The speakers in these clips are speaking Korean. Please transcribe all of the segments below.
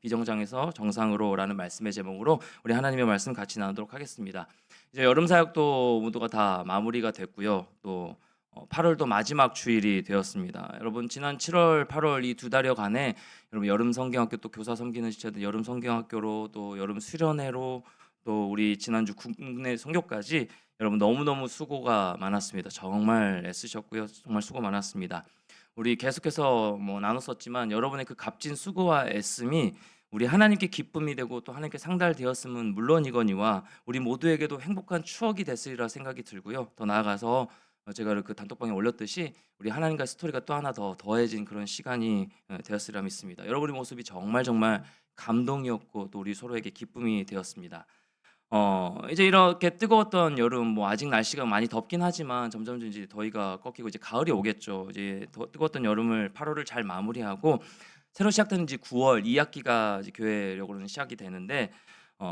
비정상에서 정상으로라는 말씀의 제목으로 우리 하나님의 말씀 같이 나누도록 하겠습니다. 이제 여름 사역도 모두가 다 마무리가 됐고요. 또 8월도 마지막 주일이 되었습니다. 여러분 지난 7월, 8월 이 두 달여간에 여러분 여름 성경학교 또 교사 섬기는 지체들 여름 성경학교로 또 여름 수련회로 또 우리 지난주 국내 선교까지 여러분 너무너무 수고가 많았습니다. 정말 애쓰셨고요. 정말 수고 많았습니다. 우리 계속해서 나눴었지만 여러분의 그 값진 수고와 애씀이 우리 하나님께 기쁨이 되고 또 하나님께 상달되었음은 물론이거니와 우리 모두에게도 행복한 추억이 됐으리라 생각이 들고요. 더 나아가서 제가 그 단톡방에 올렸듯이 우리 하나님과 스토리가 또 하나 더 더해진 그런 시간이 되었으리라 믿습니다. 여러분의 모습이 정말 정말 감동이었고 또 우리 서로에게 기쁨이 되었습니다. 이제 이렇게 뜨거웠던 여름 아직 날씨가 많이 덥긴 하지만 점점 이제 더위가 꺾이고 이제 가을이 오겠죠. 이제 더 뜨거웠던 여름을 8월을 잘 마무리하고 새로 시작되는 이제 9월 2학기가 이제 교회력으로는 시작이 되는데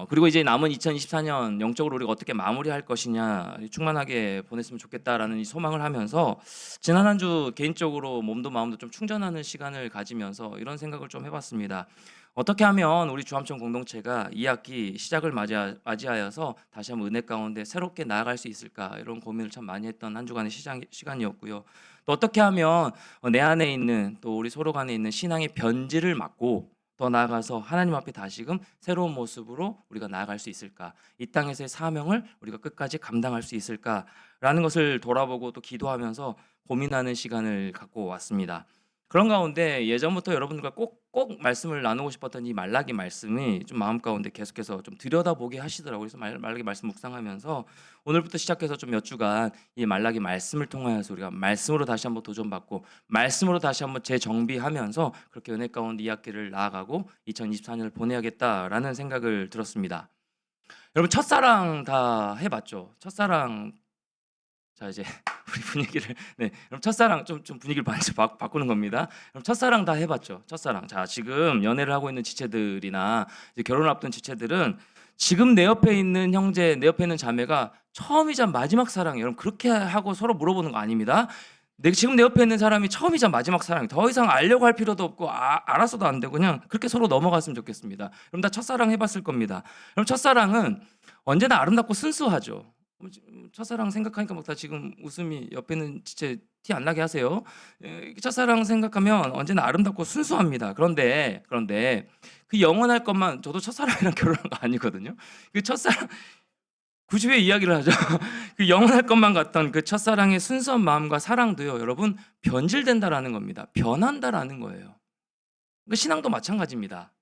그리고 이제 남은 2024년 영적으로 우리가 어떻게 마무리할 것이냐 충만하게 보냈으면 좋겠다라는 이 소망을 하면서 지난 한 주 개인적으로 몸도 마음도 좀 충전하는 시간을 가지면서 이런 생각을 좀 해봤습니다. 어떻게 하면 우리 주암청 공동체가 2학기 시작을 맞이하여서 다시 한번 은혜 가운데 새롭게 나아갈 수 있을까 이런 고민을 참 많이 했던 한 주간의 시간이었고요. 또 어떻게 하면 내 안에 있는 또 우리 서로 간에 있는 신앙의 변질을 막고 더 나아가서 하나님 앞에 다시금 새로운 모습으로 우리가 나아갈 수 있을까? 이 땅에서의 사명을 우리가 끝까지 감당할 수 있을까라는 것을 돌아보고 또 기도하면서 고민하는 시간을 갖고 왔습니다. 그런 가운데 예전부터 여러분들과 꼭 말씀을 나누고 싶었던 이 말라기 말씀이 좀 마음 가운데 계속해서 좀 들여다보게 하시더라고요. 그래서 말라기 말씀 묵상하면서 오늘부터 시작해서 좀 몇 주간 이 말라기 말씀을 통하여서 우리가 말씀으로 다시 한번 도전받고 말씀으로 다시 한번 재정비하면서 그렇게 은혜 가운데 이 학기를 나아가고 2024년을 보내야겠다라는 생각을 들었습니다. 여러분 첫사랑 다 해봤죠? 첫사랑 자 이제 우리 분위기를 그럼 첫사랑 좀 분위기를 반씩 바꾸는 겁니다. 그럼 첫사랑 다 해봤죠? 첫사랑. 자 지금 연애를 하고 있는 지체들이나 이제 결혼을 앞둔 지체들은 지금 내 옆에 있는 형제, 내 옆에 있는 자매가 처음이자 마지막 사랑이에요. 여러분 그렇게 하고 서로 물어보는 거 아닙니다. 지금 내 옆에 있는 사람이 처음이자 마지막 사랑이 더 이상 알려고 할 필요도 없고 알아서도 안 되고 그냥 그렇게 서로 넘어갔으면 좋겠습니다. 그럼 다 첫사랑 해봤을 겁니다. 그럼 첫사랑은 언제나 아름답고 순수하죠. 첫사랑 생각하니까 막 다 지금 웃음이 옆에 있는 진짜 티 안 나게 하세요. 첫사랑 생각하면 언제나 아름답고 순수합니다. 그런데 그 영원할 것만 저도 첫사랑이랑 결혼한 거 아니거든요. 그 첫사랑 굳이 왜 이야기를 하죠? 그 영원할 것만 같던 그 첫사랑의 순수한 마음과 사랑도요, 여러분 변질된다라는 겁니다. 변한다라는 거예요. 그 신앙도 마찬가지입니다.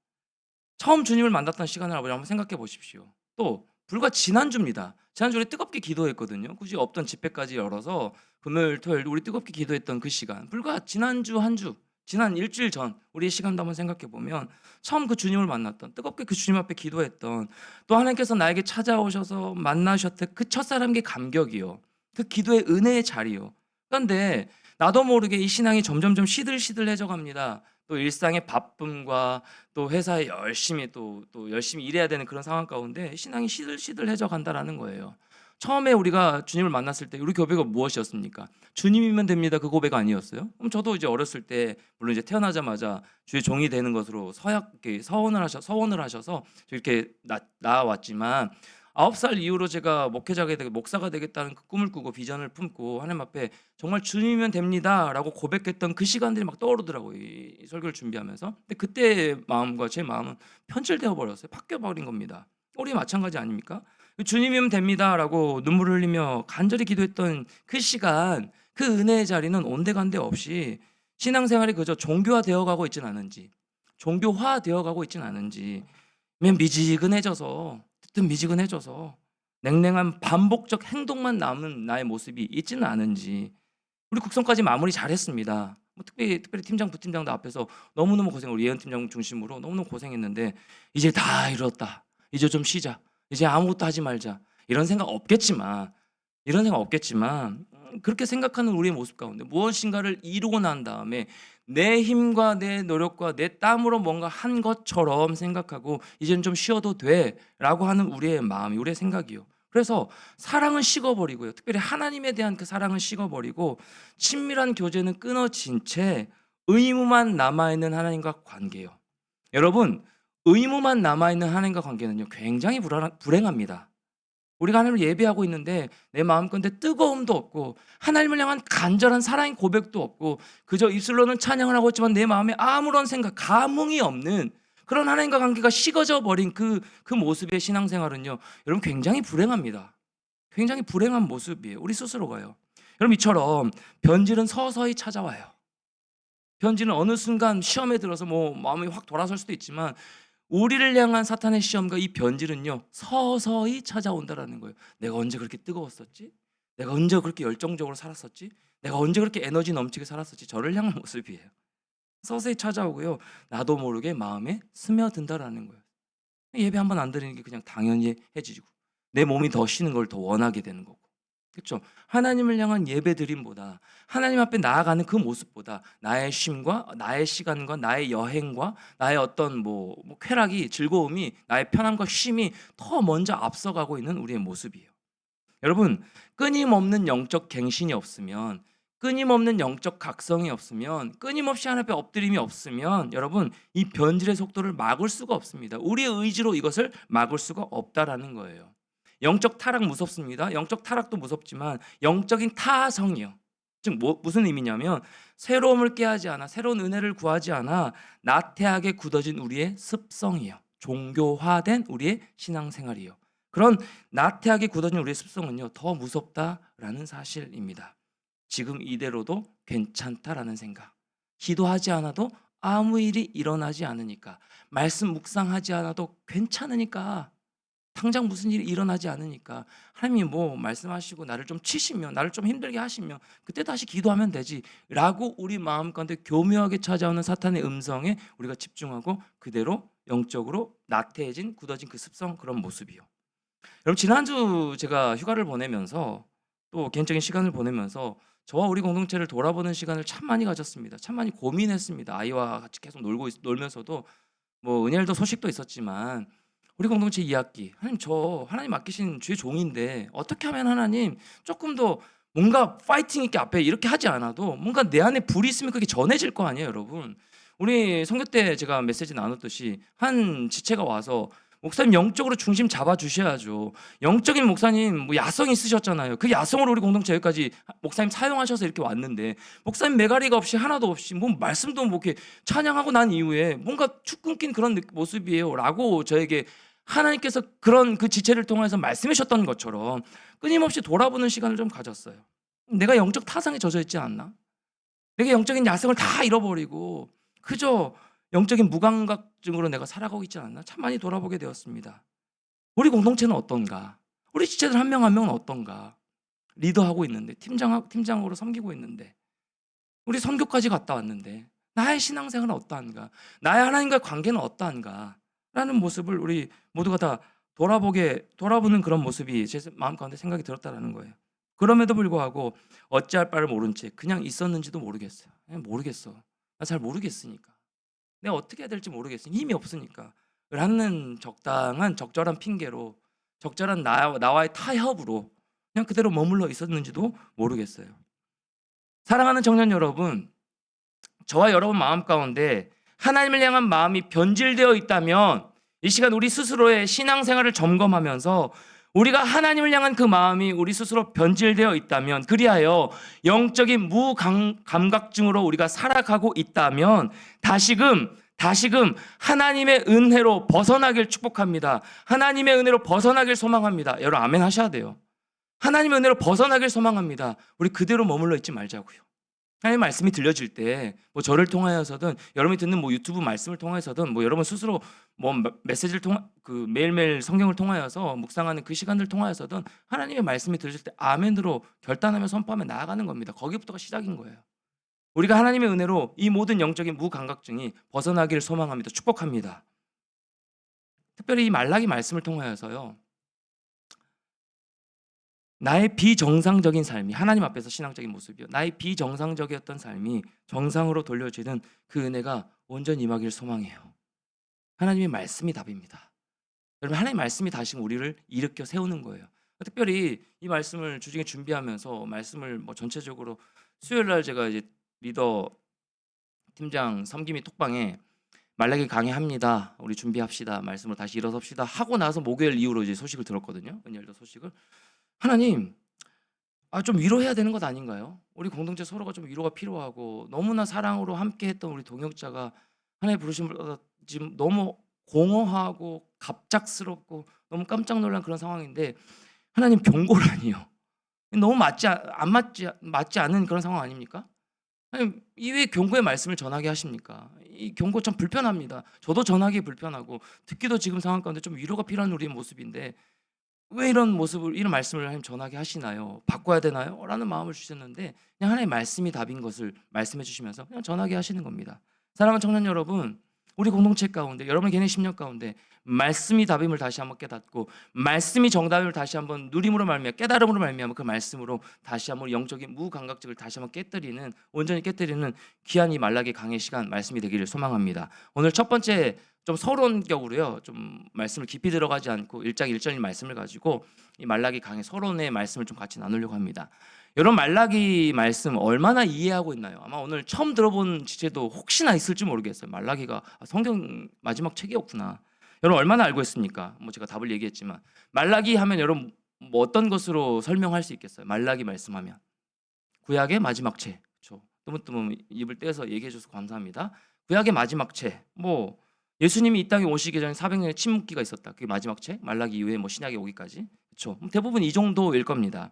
처음 주님을 만났던 시간을 한번 생각해 보십시오. 또 불과 지난주입니다. 지난주에 뜨겁게 기도했거든요. 굳이 없던 집회까지 열어서 금요일, 토요일 우리 뜨겁게 기도했던 그 시간. 불과 지난주 한 주, 지난 일주일 전 우리의 시간도 한번 생각해 보면 처음 그 주님을 만났던 뜨겁게 그 주님 앞에 기도했던 또 하나님께서 나에게 찾아오셔서 만나셨던 그 첫사람의 감격이요. 그 기도의 은혜의 자리요. 그런데 나도 모르게 이 신앙이 점점점 시들시들해져 갑니다. 또 일상의 바쁨과 또 회사에 열심히 또 열심히 일해야 되는 그런 상황 가운데 신앙이 시들시들해져 간다라는 거예요. 처음에 우리가 주님을 만났을 때 우리 고백가 무엇이었습니까? 주님이면 됩니다. 그 고백 아니었어요? 그럼 저도 이제 어렸을 때 물론 이제 태어나자마자 주의 종이 되는 것으로 서원을 하셔서 이렇게 나왔지만 9살 이후로 제가 목사가 되겠다는 그 꿈을 꾸고 비전을 품고 하나님 앞에 정말 주님이면 됩니다라고 고백했던 그 시간들이 막 떠오르더라고요. 이 설교를 준비하면서. 근데 그때의 마음과 제 마음은 편질되어 버렸어요. 바뀌어 버린 겁니다. 우리 마찬가지 아닙니까? 주님이면 됩니다라고 눈물을 흘리며 간절히 기도했던 그 시간, 그 은혜의 자리는 온데간데 없이 신앙생활이 그저 종교화되어 가고 있지는 않은지, 종교화되어 가고 있지는 않은지, 그냥 미지근해져서 냉랭한 반복적 행동만 남은 나의 모습이 있지는 않은지. 우리 국성까지 마무리 잘했습니다. 특별히 팀장, 부팀장도 앞에서 너무너무 우리 예은 팀장 중심으로 너무너무 고생했는데 이제 다 이뤘다. 이제 좀 쉬자. 이제 아무것도 하지 말자. 이런 생각 없겠지만 그렇게 생각하는 우리의 모습 가운데 무엇인가를 이루고 난 다음에 내 힘과 내 노력과 내 땀으로 뭔가 한 것처럼 생각하고 이제는 좀 쉬어도 돼라고 하는 우리의 마음이 우리의 생각이요. 그래서 사랑은 식어버리고요. 특별히 하나님에 대한 그 사랑은 식어버리고 친밀한 교제는 끊어진 채 의무만 남아있는 하나님과 관계요. 여러분 의무만 남아있는 하나님과 관계는요 굉장히 불행합니다. 우리가 하나님을 예배하고 있는데 내 마음 가운데 뜨거움도 없고 하나님을 향한 간절한 사랑의 고백도 없고 그저 입술로는 찬양을 하고 있지만 내 마음에 아무런 생각, 감흥이 없는 그런 하나님과 관계가 식어져 버린 그 모습의 신앙생활은요 여러분 굉장히 불행합니다. 굉장히 불행한 모습이에요. 우리 스스로가요. 여러분 이처럼 변질은 서서히 찾아와요. 변질은 어느 순간 시험에 들어서 뭐 마음이 확 돌아설 수도 있지만 우리를 향한 사탄의 시험과 이 변질은요 서서히 찾아온다라는 거예요. 내가 언제 그렇게 뜨거웠었지? 내가 언제 그렇게 열정적으로 살았었지? 내가 언제 그렇게 에너지 넘치게 살았었지? 저를 향한 모습이에요. 서서히 찾아오고요 나도 모르게 마음에 스며든다라는 거예요. 예배 한번 안 드리는 게 그냥 당연히 해지고 내 몸이 더 쉬는 걸 더 원하게 되는 거고. 그렇죠? 하나님을 향한 예배드림보다 하나님 앞에 나아가는 그 모습보다 나의 쉼과 나의 시간과 나의 여행과 나의 어떤 뭐 쾌락이 즐거움이 나의 편함과 쉼이 더 먼저 앞서가고 있는 우리의 모습이에요. 여러분 끊임없는 영적 갱신이 없으면 끊임없는 영적 각성이 없으면 끊임없이 하나님 앞에 엎드림이 없으면 여러분 이 변질의 속도를 막을 수가 없습니다. 우리의 의지로 이것을 막을 수가 없다라는 거예요. 영적 타락 무섭습니다. 영적 타락도 무섭지만 영적인 타성이요. 즉 무슨 의미냐면 새로움을 깨하지 않아 새로운 은혜를 구하지 않아 나태하게 굳어진 우리의 습성이요. 종교화된 우리의 신앙생활이요. 그런 나태하게 굳어진 우리의 습성은요 더 무섭다라는 사실입니다. 지금 이대로도 괜찮다라는 생각. 기도하지 않아도 아무 일이 일어나지 않으니까 말씀 묵상하지 않아도 괜찮으니까 당장 무슨 일이 일어나지 않으니까 하나님이 뭐 말씀하시고 나를 좀 치시면 나를 좀 힘들게 하시면 그때 다시 기도하면 되지 라고 우리 마음 가운데 교묘하게 찾아오는 사탄의 음성에 우리가 집중하고 그대로 영적으로 나태해진 굳어진 그 습성 그런 모습이요. 여러분 지난주 제가 휴가를 보내면서 또 개인적인 시간을 보내면서 저와 우리 공동체를 돌아보는 시간을 참 많이 가졌습니다. 참 많이 고민했습니다. 아이와 같이 계속 놀면서도 뭐 은혜일도 소식도 있었지만 우리 공동체 2학기 하나님 저 하나님 맡기신 주의 종인데 어떻게 하면 하나님 조금 더 뭔가 파이팅 있게 앞에 이렇게 하지 않아도 뭔가 내 안에 불이 있으면 그게 전해질 거 아니에요 여러분. 우리 선교 때 제가 메시지 나눴듯이 한 지체가 와서 목사님 영적으로 중심 잡아 주셔야죠. 영적인 목사님 뭐 야성 있으셨잖아요. 그 야성으로 우리 공동체 여기까지 목사님 사용하셔서 이렇게 왔는데 목사님 메가리가 없이 하나도 없이 뭐 말씀도 뭐 이렇게 찬양하고 난 이후에 뭔가 축 끊긴 그런 모습이에요라고 저에게 하나님께서 그런 그 지체를 통해서 말씀해 주셨던 것처럼 끊임없이 돌아보는 시간을 좀 가졌어요. 내가 영적 타성에 젖어 있지 않나? 내가 영적인 야성을 다 잃어버리고 그저 영적인 무감각증으로 내가 살아가고 있지 않나? 참 많이 돌아보게 되었습니다. 우리 공동체는 어떤가? 우리 지체들 한 명 한 명은 어떤가? 리더하고 있는데 팀장으로 섬기고 있는데 우리 선교까지 갔다 왔는데 나의 신앙생활은 어떠한가? 나의 하나님과의 관계는 어떠한가? 라는 모습을 우리 모두가 다 돌아보는 그런 모습이 제 마음 가운데 생각이 들었다라는 거예요. 그럼에도 불구하고 어찌할 바를 모른 채 그냥 있었는지도 모르겠어요. 그냥 모르겠어. 나 잘 모르겠으니까. 내가 어떻게 해야 될지 모르겠으니까. 힘이 없으니까. 라는 적절한 핑계로 적절한 나와의 타협으로 그냥 그대로 머물러 있었는지도 모르겠어요. 사랑하는 청년 여러분, 저와 여러분 마음 가운데 하나님을 향한 마음이 변질되어 있다면 이 시간 우리 스스로의 신앙생활을 점검하면서 우리가 하나님을 향한 그 마음이 우리 스스로 변질되어 있다면 그리하여 영적인 무감각증으로 우리가 살아가고 있다면 다시금 하나님의 은혜로 벗어나길 축복합니다. 하나님의 은혜로 벗어나길 소망합니다. 여러분 아멘 하셔야 돼요. 하나님의 은혜로 벗어나길 소망합니다. 우리 그대로 머물러 있지 말자고요. 하나님의 말씀이 들려질 때 뭐 저를 통하여서든 여러분이 듣는 뭐 유튜브 말씀을 통해서든 뭐 여러분 스스로 뭐 메시지를 그 매일매일 성경을 통하여서 묵상하는 그 시간들 통하여서든 하나님의 말씀이 들려질 때 아멘으로 결단하며 선포하며 나아가는 겁니다. 거기부터가 시작인 거예요. 우리가 하나님의 은혜로 이 모든 영적인 무감각증이 벗어나기를 소망합니다. 축복합니다. 특별히 이 말라기 말씀을 통하여서요. 나의 비정상적인 삶이 하나님 앞에서 신앙적인 모습이요. 나의 비정상적이었던 삶이 정상으로 돌려지는 그 은혜가 온전히 임하기를 소망해요. 하나님의 말씀이 답입니다. 여러분 하나님의 말씀이 다시 우리를 일으켜 세우는 거예요. 특별히 이 말씀을 주중에 준비하면서 말씀을 뭐 전체적으로 수요일 날 제가 이제 리더 팀장 섬김이 톡방에 말라기 강해합니다. 우리 준비합시다. 말씀을 다시 일어섭시다. 하고 나서 목요일 이후로 이제 소식을 들었거든요. 은혜열도 소식을. 하나님, 좀 위로해야 되는 것 아닌가요? 우리 공동체 서로가 좀 위로가 필요하고 너무나 사랑으로 함께했던 우리 동역자가 하나님의 부르심을 받아 지금 너무 공허하고 갑작스럽고 너무 깜짝 놀란 그런 상황인데 하나님 경고라니요. 너무 맞지 않는 그런 상황 아닙니까? 하나님 이왜 경고의 말씀을 전하게 하십니까? 이 경고 참 불편합니다. 저도 전하기 불편하고 듣기도 지금 상황 가운데 좀 위로가 필요한 우리의 모습인데 왜 이런 모습을 이런 말씀을 하나님 전하게 하시나요? 바꿔야 되나요? 라는 마음을 주셨는데 그냥 하나님의 말씀이 답인 것을 말씀해 주시면서 그냥 전하게 하시는 겁니다. 사랑하는 청년 여러분, 우리 공동체 가운데 여러분 개인의 심령 가운데 말씀이 답임을 다시 한번 깨닫고 말씀이 정답임을 다시 한번 누림으로 말미암아 깨달음으로 말미암아 그 말씀으로 다시 한번 영적인 무감각증을 다시 한번 깨뜨리는 온전히 깨뜨리는 귀한 이 말라기 강의 시간 말씀이 되기를 소망합니다. 오늘 첫 번째 좀 서론격으로요. 좀 말씀을 깊이 들어가지 않고 1장 1절의 말씀을 가지고 이 말라기 강의 서론의 말씀을 좀 같이 나누려고 합니다. 여러분 말라기 말씀 얼마나 이해하고 있나요? 아마 오늘 처음 들어본 지체도 혹시나 있을지 모르겠어요. 말라기가 성경 마지막 책이었구나. 여러분 얼마나 알고 있습니까? 뭐 제가 답을 얘기했지만 말라기 하면 여러분 뭐 어떤 것으로 설명할 수 있겠어요? 말라기 말씀하면 구약의 마지막 책. 그렇죠? 뜨문뜨문 입을 떼서 얘기해 줘서 감사합니다. 구약의 마지막 책. 뭐 예수님이 이 땅에 오시기 전에 400년의 침묵기가 있었다. 그게 마지막 책. 말라기 이후에 뭐 신약에 오기까지. 그렇죠? 대부분 이 정도일 겁니다.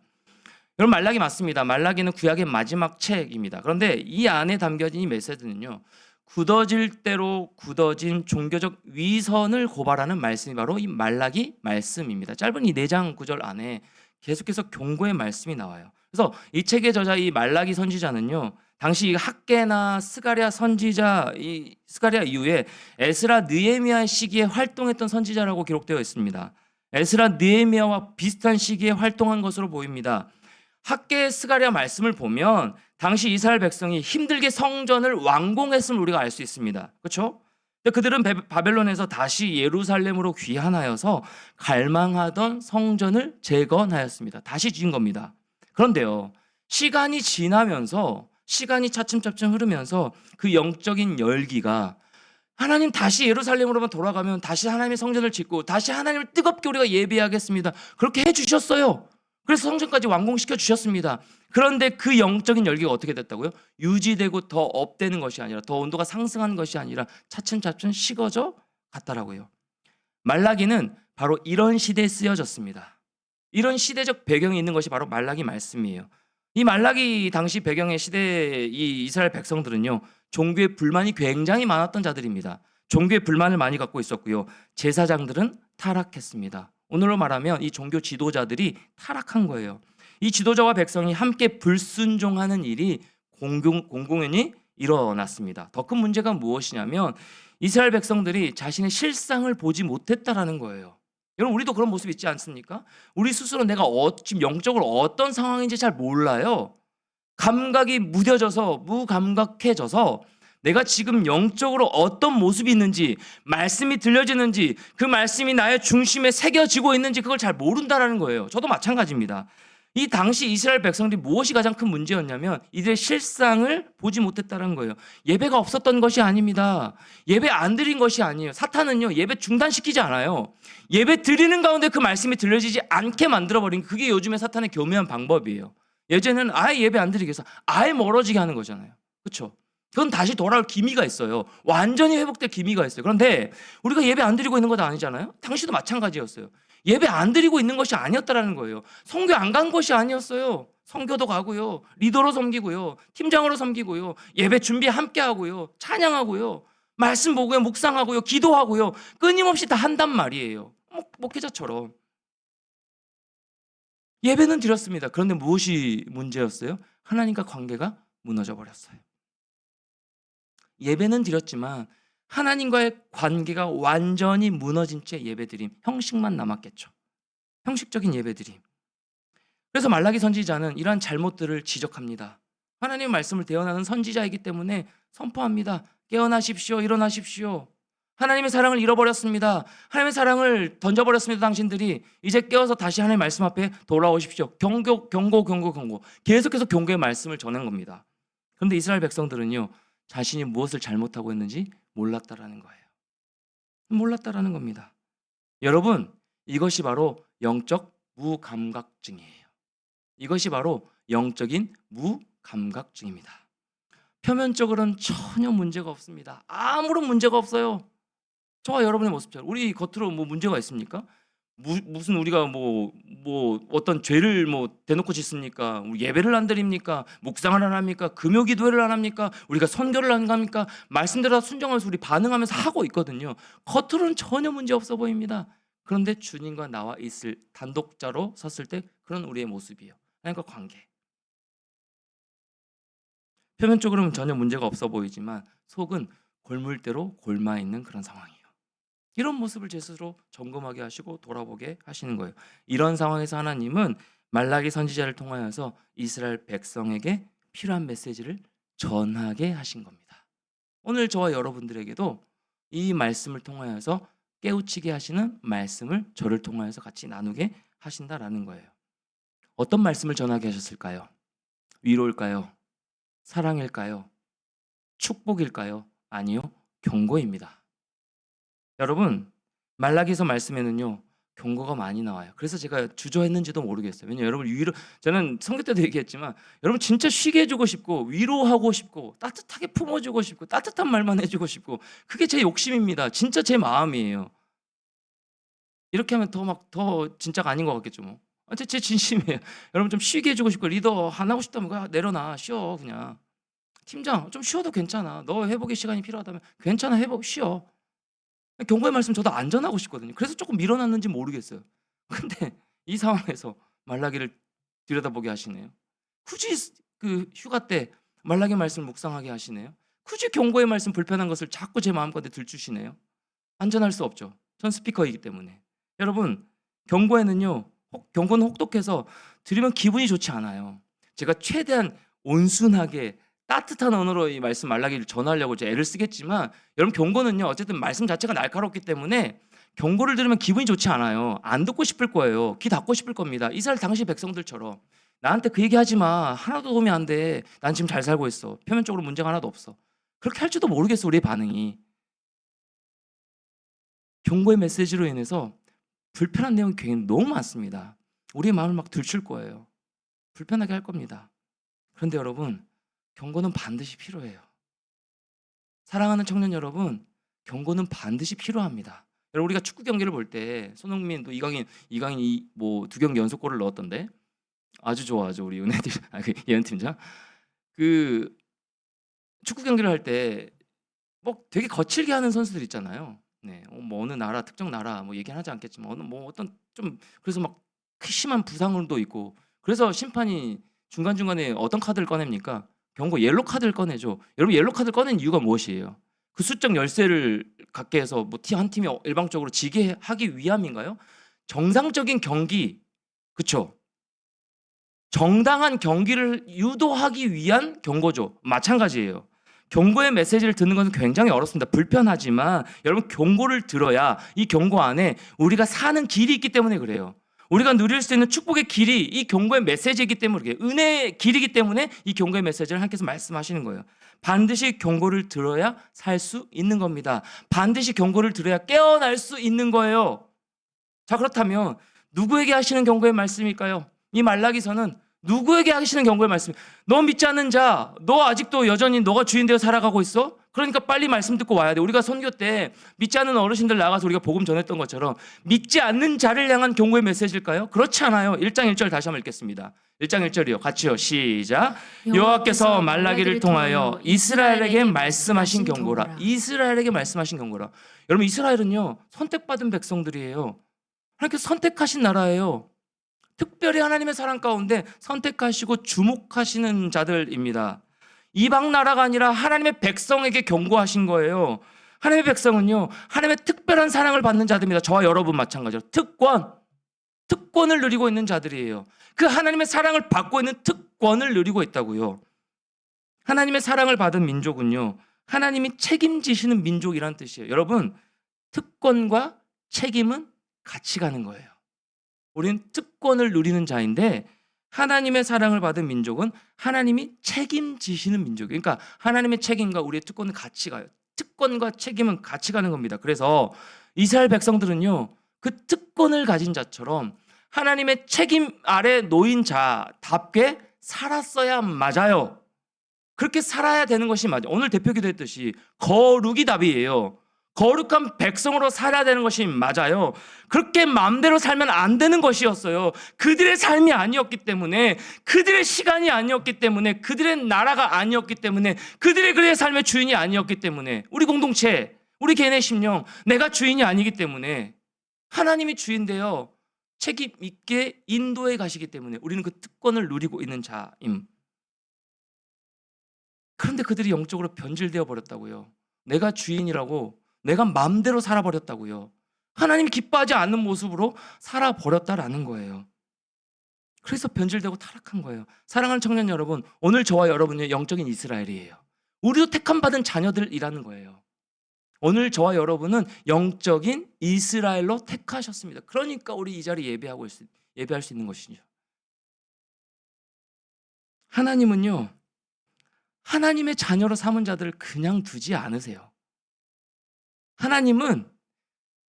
여러분 말라기 맞습니다. 말라기는 구약의 마지막 책입니다. 그런데 이 안에 담겨진 이 메시지는요. 굳어질 대로 굳어진 종교적 위선을 고발하는 말씀이 바로 이 말라기 말씀입니다. 짧은 이 4장 9절 안에 계속해서 경고의 말씀이 나와요. 그래서 이 책의 저자 이 말라기 선지자는요. 당시 학개나 스가랴 선지자 이 스가랴 이후에 에스라 느헤미야 시기에 활동했던 선지자라고 기록되어 있습니다. 에스라 느헤미야와 비슷한 시기에 활동한 것으로 보입니다. 학개 스가랴 말씀을 보면 당시 이스라엘 백성이 힘들게 성전을 완공했음을 우리가 알 수 있습니다. 그렇죠? 그들은 바벨론에서 다시 예루살렘으로 귀환하여서 갈망하던 성전을 재건하였습니다. 다시 지은 겁니다. 그런데요. 시간이 지나면서 시간이 차츰차츰 흐르면서 그 영적인 열기가 하나님 다시 예루살렘으로만 돌아가면 다시 하나님의 성전을 짓고 다시 하나님을 뜨겁게 우리가 예배하겠습니다. 그렇게 해주셨어요. 그래서 성전까지 완공시켜 주셨습니다. 그런데 그 영적인 열기가 어떻게 됐다고요? 유지되고 더 업되는 것이 아니라 더 온도가 상승하는 것이 아니라 차츰차츰 식어져 갔다라고요. 말라기는 바로 이런 시대에 쓰여졌습니다. 이런 시대적 배경이 있는 것이 바로 말라기 말씀이에요. 이 말라기 당시 배경의 시대의 이 이스라엘 백성들은요. 종교의 불만이 굉장히 많았던 자들입니다. 종교의 불만을 많이 갖고 있었고요. 제사장들은 타락했습니다. 오늘로 말하면 이 종교 지도자들이 타락한 거예요. 이 지도자와 백성이 함께 불순종하는 일이 공공연히 일어났습니다. 더 큰 문제가 무엇이냐면 이스라엘 백성들이 자신의 실상을 보지 못했다라는 거예요. 여러분 우리도 그런 모습 있지 않습니까? 우리 스스로 내가 지금 영적으로 어떤 상황인지 잘 몰라요. 감각이 무뎌져서 무감각해져서 내가 지금 영적으로 어떤 모습이 있는지 말씀이 들려지는지 그 말씀이 나의 중심에 새겨지고 있는지 그걸 잘 모른다라는 거예요. 저도 마찬가지입니다. 이 당시 이스라엘 백성들이 무엇이 가장 큰 문제였냐면 이들의 실상을 보지 못했다는 거예요. 예배가 없었던 것이 아닙니다. 예배 안 드린 것이 아니에요. 사탄은요 예배 중단시키지 않아요. 예배 드리는 가운데 그 말씀이 들려지지 않게 만들어버린 그게 요즘에 사탄의 교묘한 방법이에요. 예전에는 아예 예배 안 드리게 해서 아예 멀어지게 하는 거잖아요. 그렇죠? 그건 다시 돌아올 기미가 있어요. 완전히 회복될 기미가 있어요. 그런데 우리가 예배 안 드리고 있는 건 아니잖아요. 당시도 마찬가지였어요. 예배 안 드리고 있는 것이 아니었다라는 거예요. 선교 안 간 것이 아니었어요. 선교도 가고요. 리더로 섬기고요. 팀장으로 섬기고요. 예배 준비 함께 하고요. 찬양하고요. 말씀 보고요. 묵상하고요. 기도하고요. 끊임없이 다 한단 말이에요. 목회자처럼. 예배는 드렸습니다. 그런데 무엇이 문제였어요? 하나님과 관계가 무너져 버렸어요. 예배는 드렸지만 하나님과의 관계가 완전히 무너진 채 예배드림, 형식만 남았겠죠. 형식적인 예배드림. 그래서 말라기 선지자는 이러한 잘못들을 지적합니다. 하나님의 말씀을 대언하는 선지자이기 때문에 선포합니다. 깨어나십시오. 일어나십시오. 하나님의 사랑을 잃어버렸습니다. 하나님의 사랑을 던져버렸습니다. 당신들이 이제 깨어서 다시 하나님의 말씀 앞에 돌아오십시오. 경고. 계속해서 경고의 말씀을 전한 겁니다. 그런데 이스라엘 백성들은요. 자신이 무엇을 잘못하고 있는지 몰랐다라는 거예요. 몰랐다라는 겁니다. 여러분, 이것이 바로 영적 무감각증이에요. 이것이 바로 영적인 무감각증입니다. 표면적으로는 전혀 문제가 없습니다. 아무런 문제가 없어요. 저와 여러분의 모습처럼. 우리 겉으로 뭐 문제가 있습니까? 무슨 우리가 어떤 죄를 대놓고 짓습니까? 우리 예배를 안 드립니까? 묵상을 안 합니까? 금요 기도회를 안 합니까? 우리가 선교를 안 합니까? 말씀대로 순종하면서 우리 반응하면서 하고 있거든요. 겉으로는 전혀 문제 없어 보입니다. 그런데 주님과 나와 있을 단독자로 섰을 때 그런 우리의 모습이에요. 하나님과 관계. 표면적으로는 전혀 문제가 없어 보이지만 속은 골물대로 골마 있는 그런 상황이에요. 이런 모습을 제 스스로 점검하게 하시고 돌아보게 하시는 거예요. 이런 상황에서 하나님은 말라기 선지자를 통하여서 이스라엘 백성에게 필요한 메시지를 전하게 하신 겁니다. 오늘 저와 여러분들에게도 이 말씀을 통하여서 깨우치게 하시는 말씀을 저를 통하여서 같이 나누게 하신다라는 거예요. 어떤 말씀을 전하게 하셨을까요? 위로일까요? 사랑일까요? 축복일까요? 아니요, 경고입니다. 여러분, 말라기서 말씀에는요 경고가 많이 나와요. 그래서 제가 주저했는지도 모르겠어요. 왜냐면 여러분 저는 선교 때도 얘기했지만 여러분 진짜 쉬게 해주고 싶고 위로하고 싶고 따뜻하게 품어주고 싶고 따뜻한 말만 해주고 싶고 그게 제 욕심입니다. 진짜 제 마음이에요. 이렇게 하면 더 진짜가 아닌 것 같겠죠 뭐. 제 진심이에요. 여러분 좀 쉬게 해주고 싶고 리더 안 하고 싶다면 그냥 내려놔 쉬어 그냥. 팀장 좀 쉬어도 괜찮아. 너 회복의 시간이 필요하다면 괜찮아 쉬어. 경고의 말씀 저도 안 전하고 싶거든요. 그래서 조금 밀어놨는지 모르겠어요. 근데 이 상황에서 말라기를 들여다보게 하시네요. 굳이 그 휴가 때 말라기 말씀을 묵상하게 하시네요. 굳이 경고의 말씀 불편한 것을 자꾸 제 마음가운데 들추시네요. 안전할 수 없죠. 전 스피커이기 때문에. 여러분, 경고는 혹독해서 들으면 기분이 좋지 않아요. 제가 최대한 온순하게 따뜻한 언어로 이 말씀 말라기를 전하려고 이제 애를 쓰겠지만 여러분 경고는요 어쨌든 말씀 자체가 날카롭기 때문에 경고를 들으면 기분이 좋지 않아요. 안 듣고 싶을 거예요. 귀 닫고 싶을 겁니다. 이스라엘 당시 백성들처럼 나한테 그 얘기 하지 마. 하나도 도움이 안 돼. 난 지금 잘 살고 있어. 표면적으로 문제가 하나도 없어. 그렇게 할지도 모르겠어 우리의 반응이. 경고의 메시지로 인해서 불편한 내용이 굉장히 너무 많습니다. 우리의 마음을 막 들출 거예요. 불편하게 할 겁니다. 그런데 여러분 경고는 반드시 필요해요. 사랑하는 청년 여러분, 경고는 반드시 필요합니다. 여러분 우리가 축구 경기를 볼 때 손흥민 또 이강인 뭐 2경기 연속골을 넣었던데 아주 좋아하죠 우리 은혜팀 예은 팀장. 그 축구 경기를 할 때 뭐 되게 거칠게 하는 선수들 있잖아요. 네, 뭐 어느 나라 특정 나라 뭐 얘기는 하지 않겠지만 어떤 좀 그래서 막 심한 부상도 있고 그래서 심판이 중간중간에 어떤 카드를 꺼냅니까? 경고 옐로 카드를 꺼내죠. 여러분 옐로 카드를 꺼낸 이유가 무엇이에요? 그 수적 열세를 갖게 해서 뭐 한 팀이 일방적으로 지게 하기 위함인가요? 정상적인 경기, 그렇죠? 정당한 경기를 유도하기 위한 경고죠. 마찬가지예요. 경고의 메시지를 듣는 것은 굉장히 어렵습니다. 불편하지만 여러분 경고를 들어야 이 경고 안에 우리가 사는 길이 있기 때문에 그래요. 우리가 누릴 수 있는 축복의 길이 이 경고의 메시지이기 때문에 그래요. 은혜의 길이기 때문에 이 경고의 메시지를 하나님께서 말씀하시는 거예요. 반드시 경고를 들어야 살 수 있는 겁니다. 반드시 경고를 들어야 깨어날 수 있는 거예요. 자, 그렇다면 누구에게 하시는 경고의 말씀일까요? 이 말라기서는 누구에게 하시는 경고의 말씀? 너 믿지 않는 자, 너 아직도 여전히 너가 주인 되어 살아가고 있어? 그러니까 빨리 말씀 듣고 와야 돼. 우리가 선교 때 믿지 않는 어르신들 나가서 우리가 복음 전했던 것처럼 믿지 않는 자를 향한 경고의 메시지일까요? 그렇지 않아요. 1장 1절 다시 한번 읽겠습니다. 1장 1절이요. 같이요. 시작. 여호와께서 말라기를 통하여 이스라엘에게 말씀하신 경고라. 이스라엘에게 말씀하신 경고라. 여러분 이스라엘은요 선택받은 백성들이에요. 하나님께서 선택하신 나라예요. 특별히 하나님의 사랑 가운데 선택하시고 주목하시는 자들입니다. 이방 나라가 아니라 하나님의 백성에게 경고하신 거예요. 하나님의 백성은요 하나님의 특별한 사랑을 받는 자들입니다. 저와 여러분 마찬가지로 특권을 누리고 있는 자들이에요. 그 하나님의 사랑을 받고 있는 특권을 누리고 있다고요. 하나님의 사랑을 받은 민족은요 하나님이 책임지시는 민족이라는 뜻이에요. 여러분 특권과 책임은 같이 가는 거예요. 우리는 특권을 누리는 자인데 하나님의 사랑을 받은 민족은 하나님이 책임지시는 민족이에요. 그러니까 하나님의 책임과 우리의 특권은 같이 가요. 특권과 책임은 같이 가는 겁니다. 그래서 이스라엘 백성들은요, 그 특권을 가진 자처럼 하나님의 책임 아래 놓인 자답게 살았어야 맞아요. 그렇게 살아야 되는 것이 맞아요. 오늘 대표기도 했듯이 거룩이 답이에요. 거룩한 백성으로 살아야 되는 것이 맞아요. 그렇게 마음대로 살면 안 되는 것이었어요. 그들의 삶이 아니었기 때문에, 그들의 시간이 아니었기 때문에, 그들의 나라가 아니었기 때문에, 그들의 삶의 주인이 아니었기 때문에, 우리 공동체, 우리 개인의 심령, 내가 주인이 아니기 때문에 하나님이 주인되어 책임 있게 인도해 가시기 때문에 우리는 그 특권을 누리고 있는 자임. 그런데 그들이 영적으로 변질되어 버렸다고요. 내가 주인이라고 내가 마음대로 살아버렸다고요. 하나님이 기뻐하지 않는 모습으로 살아버렸다라는 거예요. 그래서 변질되고 타락한 거예요. 사랑하는 청년 여러분, 오늘 저와 여러분은 영적인 이스라엘이에요. 우리도 택함받은 자녀들이라는 거예요. 오늘 저와 여러분은 영적인 이스라엘로 택하셨습니다. 그러니까 우리 이 자리에 예배할 수 있는 것이죠. 하나님은요, 하나님의 자녀로 삼은 자들을 그냥 두지 않으세요. 하나님은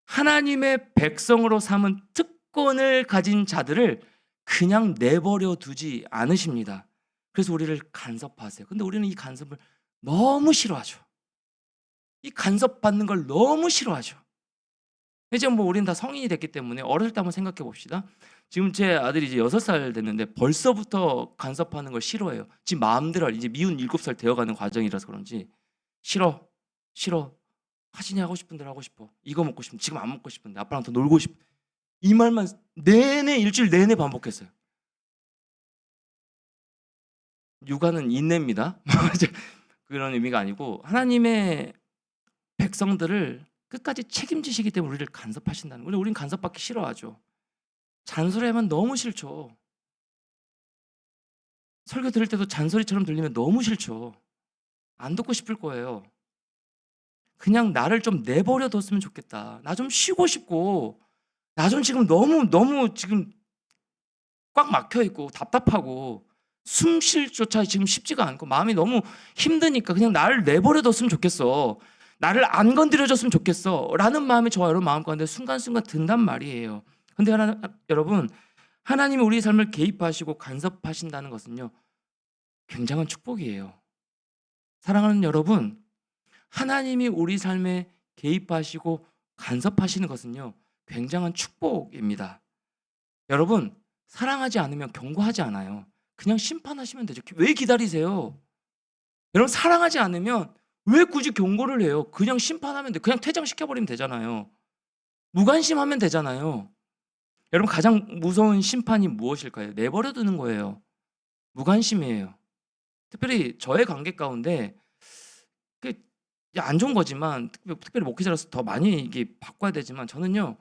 하나님의 백성으로 삼은 특권을 가진 자들을 그냥 내버려 두지 않으십니다. 그래서 우리를 간섭하세요. 근데 우리는 이 간섭을 너무 싫어하죠. 이 간섭받는 걸 너무 싫어하죠. 이제 뭐 우리는 다 성인이 됐기 때문에 어렸을 때 한번 생각해 봅시다. 지금 제 아들이 이제 6살 됐는데 벌써부터 간섭하는 걸 싫어해요. 지금 마음대로 이제 미운 7살 되어가는 과정이라서 그런지 싫어, 싫어. 하진이 하고 싶은 대로 하고 싶어. 이거 먹고 싶은데 지금 안 먹고 싶은데 아빠랑 더 놀고 싶어. 이 말만 내내 일주일 내내 반복했어요. 육아는 인내입니다. 그런 의미가 아니고 하나님의 백성들을 끝까지 책임지시기 때문에 우리를 간섭하신다는 거예요. 우리는 간섭받기 싫어하죠. 잔소리하면 너무 싫죠. 설교 들을 때도 잔소리처럼 들리면 너무 싫죠. 안 듣고 싶을 거예요. 그냥 나를 좀 내버려 뒀으면 좋겠다. 나 좀 쉬고 싶고, 나 좀 지금 너무 지금 꽉 막혀 있고 답답하고 숨 쉴 조차 지금 쉽지가 않고 마음이 너무 힘드니까 그냥 나를 내버려 뒀으면 좋겠어. 나를 안 건드려 줬으면 좋겠어. 라는 마음이 저와 여러분 마음 가운데 순간순간 든단 말이에요. 근데 여러분, 하나님이 우리의 삶을 개입하시고 간섭하신다는 것은요, 굉장한 축복이에요. 사랑하는 여러분, 하나님이 우리 삶에 개입하시고 간섭하시는 것은요, 굉장한 축복입니다. 여러분, 사랑하지 않으면 경고하지 않아요. 그냥 심판하시면 되죠. 왜 기다리세요? 여러분, 사랑하지 않으면 왜 굳이 경고를 해요? 그냥 심판하면 돼. 그냥 퇴장시켜버리면 되잖아요. 무관심하면 되잖아요. 여러분, 가장 무서운 심판이 무엇일까요? 내버려두는 거예요. 무관심이에요. 특별히 저의 관계 가운데 안 좋은 거지만 특별히 목회자로서 더 많이 이게 바꿔야 되지만 저는요,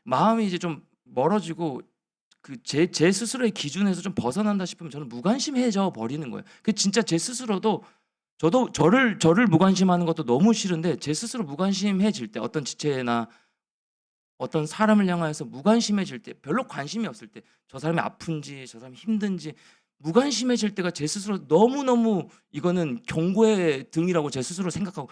마음이 이제 좀 멀어지고 제 스스로의 기준에서 좀 벗어난다 싶으면 저는 무관심해져 버리는 거예요. 진짜 제 스스로도 저도 저를 무관심하는 것도 너무 싫은데 제 스스로 무관심해질 때 어떤 지체나 어떤 사람을 향하여서 무관심해질 때 별로 관심이 없을 때 저 사람이 아픈지 저 사람이 힘든지 무관심해질 때가 제 스스로 너무너무 이거는 경고의 등이라고 제 스스로 생각하고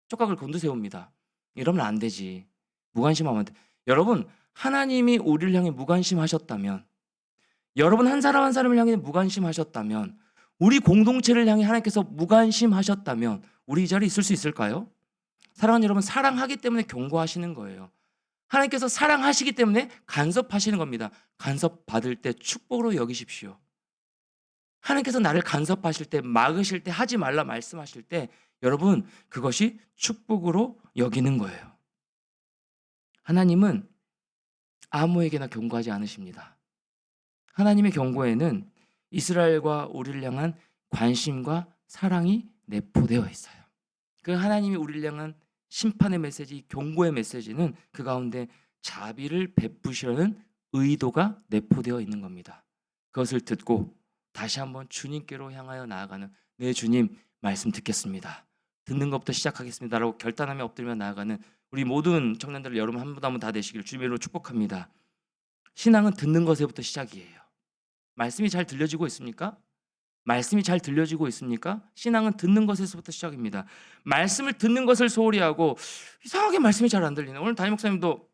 촉각을 곤두세웁니다. 이러면 안 되지. 무관심하면 안 돼. 여러분, 하나님이 우리를 향해 무관심하셨다면, 여러분 한 사람 한 사람을 향해 무관심하셨다면, 우리 공동체를 향해 하나님께서 무관심하셨다면 우리 이 자리에 있을 수 있을까요? 사랑하는 여러분, 사랑하기 때문에 경고하시는 거예요. 하나님께서 사랑하시기 때문에 간섭하시는 겁니다. 간섭받을 때 축복으로 여기십시오. 하나님께서 나를 간섭하실 때, 막으실 때, 하지 말라 말씀하실 때 여러분, 그것이 축복으로 여기는 거예요. 하나님은 아무에게나 경고하지 않으십니다. 하나님의 경고에는 이스라엘과 우리를 향한 관심과 사랑이 내포되어 있어요. 그 하나님이 우리를 향한 심판의 메시지, 경고의 메시지는 그 가운데 자비를 베푸시려는 의도가 내포되어 있는 겁니다. 그것을 듣고 다시 한번 주님께로 향하여 나아가는, 네 주님 말씀 듣겠습니다, 듣는 것부터 시작하겠습니다 라고 결단하며 엎드리며 나아가는 우리 모든 청년들 여러분 한 분 한 분 다 되시기를 주님의 이름으로 축복합니다. 신앙은 듣는 것에부터 시작이에요. 말씀이 잘 들려지고 있습니까? 말씀이 잘 들려지고 있습니까? 신앙은 듣는 것에서부터 시작입니다. 말씀을 듣는 것을 소홀히 하고 이상하게 말씀이 잘 안 들리네. 오늘 담임 목사님도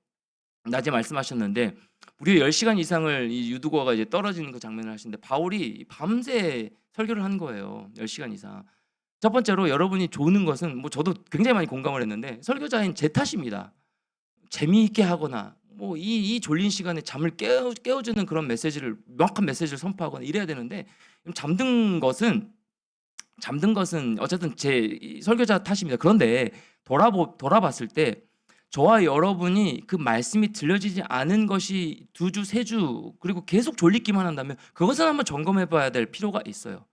낮에 말씀하셨는데 무려 10시간 이상을 이 유두고가 이제 떨어지는 그 장면을 하시는데 바울이 밤새 설교를 한 거예요. 10시간 이상. 첫 번째로 여러분이 조는 것은 뭐 저도 굉장히 많이 공감을 했는데 설교자인 제 탓입니다. 재미있게 하거나 뭐 이 졸린 시간에 잠을 깨워주는 그런 메시지를 명확한 메시지를 선포하거나 이래야 되는데 잠든 것은 어쨌든 제 설교자 탓입니다. 그런데 돌아봤을 때 저와 여러분이 그 말씀이 들려지지 않은 것이 2주, 3주 그리고 계속 졸리기만 한다면 그것은 한번 점검해 봐야 될 필요가 있어요.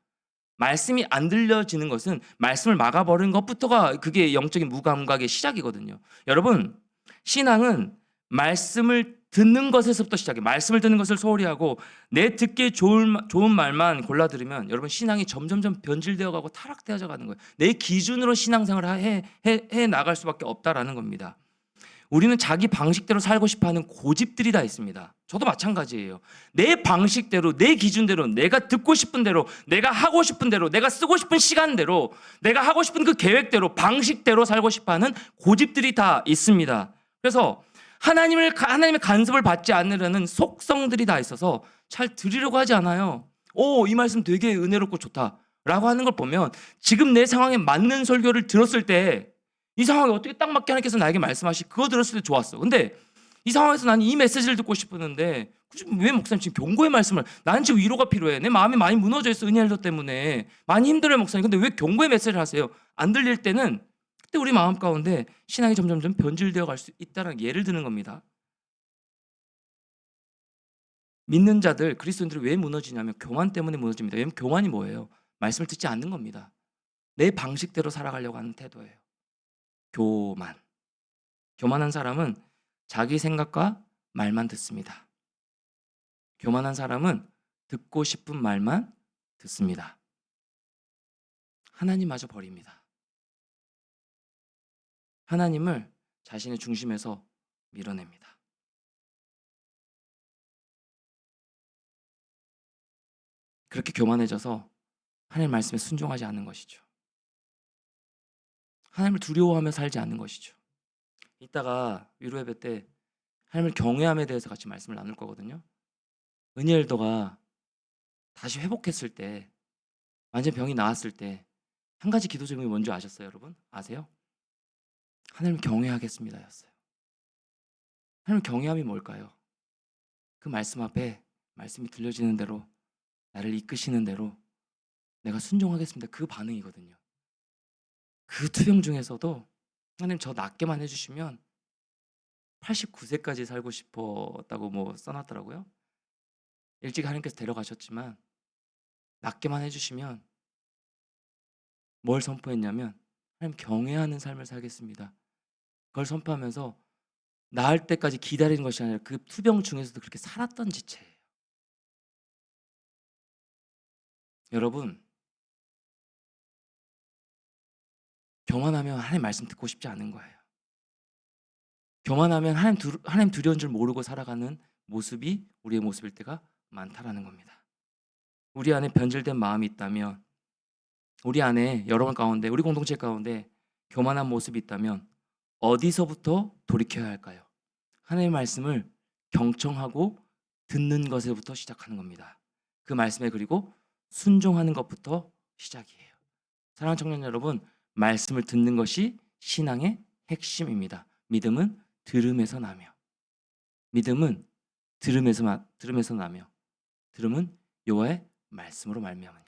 말씀이 안 들려지는 것은 말씀을 막아버린 것부터가 그게 영적인 무감각의 시작이거든요. 여러분, 신앙은 말씀을 듣는 것에서부터 시작해요. 말씀을 듣는 것을 소홀히 하고 내 듣기에 좋은 말만 골라 들으면 여러분 신앙이 점점점 변질되어 가고 타락되어 가는 거예요. 내 기준으로 신앙생활을 해 나갈 수밖에 없다라는 겁니다. 우리는 자기 방식대로 살고 싶어하는 고집들이 다 있습니다. 저도 마찬가지예요. 내 방식대로, 내 기준대로, 내가 듣고 싶은 대로, 내가 하고 싶은 대로, 내가 쓰고 싶은 시간대로, 내가 하고 싶은 그 계획대로, 방식대로 살고 싶어하는 고집들이 다 있습니다. 그래서 하나님의 간섭을 받지 않으려는 속성들이 다 있어서 잘 들으려고 하지 않아요. 이 말씀 되게 은혜롭고 좋다라고 하는 걸 보면 지금 내 상황에 맞는 설교를 들었을 때 이 상황에 어떻게 딱 맞게 하나님께서 나에게 말씀하시 그거 들었을 때 좋았어. 근데 이 상황에서 나는 이 메시지를 듣고 싶었는데 왜 목사님 지금 경고의 말씀을 나는 지금 위로가 필요해. 내 마음이 많이 무너져 있어. 은혜 일도 때문에 많이 힘들어요 목사님. 근데 왜 경고의 메시지를 하세요? 안 들릴 때는 그때 우리 마음 가운데 신앙이 점점점 변질되어 갈 수 있다는 예를 드는 겁니다. 믿는 자들 그리스도인들이 왜 무너지냐면 교만 때문에 무너집니다. 왜냐면 교만이 뭐예요? 말씀을 듣지 않는 겁니다. 내 방식대로 살아가려고 하는 태도예요. 교만한 사람은 자기 생각과 말만 듣습니다. 교만한 사람은 듣고 싶은 말만 듣습니다. 하나님마저 버립니다. 하나님을 자신의 중심에서 밀어냅니다. 그렇게 교만해져서 하나님 말씀에 순종하지 않는 것이죠. 하나님을 두려워하며 살지 않는 것이죠. 이따가 위로 예배 때 하나님을 경외함에 대해서 같이 말씀을 나눌 거거든요. 은혜엘도가 다시 회복했을 때, 완전 병이 나았을 때 한 가지 기도 제목이 뭔지 아셨어요, 여러분? 아세요? 하나님을 경외하겠습니다 였어요. 하나님을 경외함이 뭘까요? 그 말씀 앞에 말씀이 들려지는 대로 나를 이끄시는 대로 내가 순종하겠습니다. 그 반응이거든요. 그 투병 중에서도 하나님 저 낫게만 해주시면 89세까지 살고 싶었다고 뭐 써놨더라고요. 일찍 하나님께서 데려가셨지만 낫게만 해주시면 뭘 선포했냐면 하나님 경외하는 삶을 살겠습니다. 그걸 선포하면서 나을 때까지 기다리는 것이 아니라 그 투병 중에서도 그렇게 살았던 지체예요. 여러분, 교만하면 하나님 말씀 듣고 싶지 않은 거예요. 교만하면 하나님 두려운 줄 모르고 살아가는 모습이 우리의 모습일 때가 많다라는 겁니다. 우리 안에 변질된 마음이 있다면, 우리 안에 여러분 가운데, 우리 공동체 가운데 교만한 모습이 있다면 어디서부터 돌이켜야 할까요? 하나님의 말씀을 경청하고 듣는 것에부터 시작하는 겁니다. 그 말씀에 그리고 순종하는 것부터 시작이에요. 사랑하는 청년 여러분, 말씀을 듣는 것이 신앙의 핵심입니다. 믿음은 들음에서 나며, 믿음은 들음에서 나며, 들음은 여호와의 말씀으로 말미암으니라.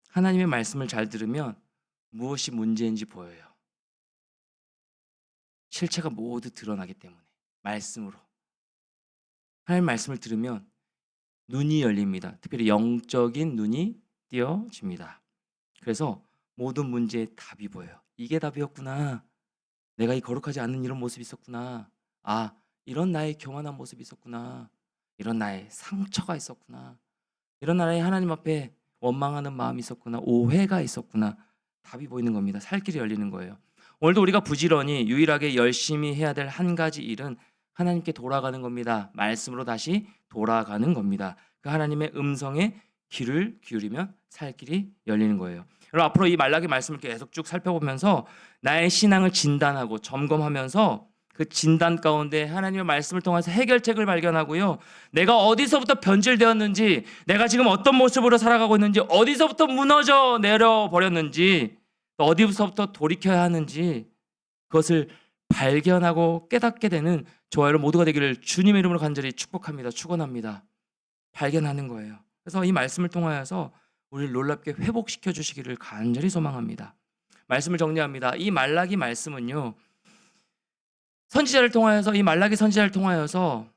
하나님의 말씀을 잘 들으면 무엇이 문제인지 보여요. 실체가 모두 드러나기 때문에 말씀으로. 하나님의 말씀을 들으면 눈이 열립니다. 특별히 영적인 눈이 띄어집니다. 그래서 모든 문제에 답이 보여요. 이게 답이었구나. 내가 이 거룩하지 않는 이런 모습이 있었구나. 이런 나의 교만한 모습이 있었구나. 이런 나의 상처가 있었구나. 이런 나의 하나님 앞에 원망하는 마음이 있었구나. 오해가 있었구나. 답이 보이는 겁니다. 살 길이 열리는 거예요. 오늘도 우리가 부지런히 유일하게 열심히 해야 될 한 가지 일은 하나님께 돌아가는 겁니다. 말씀으로 다시 돌아가는 겁니다. 그 하나님의 음성에 귀를 기울이면 살 길이 열리는 거예요. 여러분, 앞으로 이 말라기 말씀을 계속 쭉 살펴보면서 나의 신앙을 진단하고 점검하면서 그 진단 가운데 하나님의 말씀을 통해서 해결책을 발견하고요. 내가 어디서부터 변질되었는지, 내가 지금 어떤 모습으로 살아가고 있는지, 어디서부터 무너져 내려버렸는지, 또 어디서부터 돌이켜야 하는지 그것을 발견하고 깨닫게 되는 저와 여러분 모두가 되기를 주님의 이름으로 간절히 축복합니다. 축원합니다. 발견하는 거예요. 그래서 이 말씀을 통하여서 우리를 놀랍게 회복시켜 주시기를 간절히 소망합니다. 말씀을 정리합니다. 이 말라기 말씀은요, 선지자를 통하여서, 이 말라기 선지자를 통하여서